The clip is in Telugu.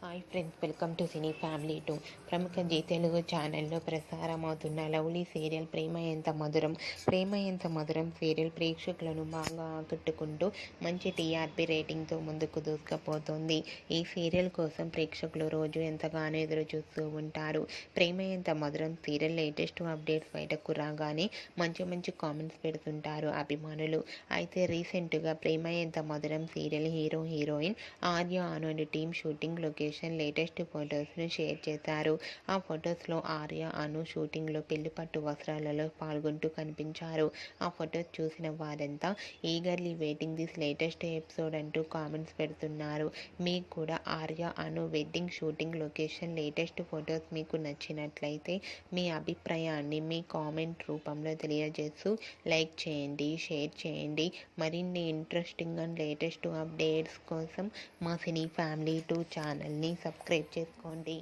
Hi friends, welcome to cine family two. ప్రముఖ జీ తెలుగు ఛానల్లో ప్రసారమవుతున్న లవ్లీ సీరియల్ ప్రేమ ఎంత మధురం సీరియల్ ప్రేక్షకులను బాగా ఆకట్టుకుంటూ మంచి టీఆర్పీ రేటింగ్తో ముందుకు దూసుకుపోతుంది. ఈ సీరియల్ కోసం ప్రేక్షకులు రోజు ఎంతగానో ఎదురు చూస్తూ ఉంటారు. ప్రేమ Entha Madhuram serial latest updates బయటకు రాగానే మంచి కామెంట్స్ పెడుతుంటారు అభిమానులు. అయితే రీసెంట్గా Prema Entha Madhuram serial heroine Arya Anu team shooting location latest ఫొటోస్ను షేర్ చేశారు. ఆ ఫొటోస్లో ఆర్య అను షూటింగ్లో పెళ్లి పట్టు వస్త్రాలలో పాల్గొంటూ కనిపించారు. ఆ ఫొటోస్ చూసిన వారంతా eagerly waiting this latest episode అంటూ కామెంట్స్ పెడుతున్నారు. మీకు కూడా Arya Anu wedding shooting location latest photos మీకు నచ్చినట్లయితే మీ అభిప్రాయాన్ని మీ కామెంట్ రూపంలో తెలియజేస్తూ లైక్ చేయండి, షేర్ చేయండి. మరిన్ని ఇంట్రెస్టింగ్ అండ్ లేటెస్ట్ అప్డేట్స్ కోసం మా సినీ ఫ్యామిలీ టూ ఛానల్ని సబ్స్క్రైబ్ చేసుకోండి.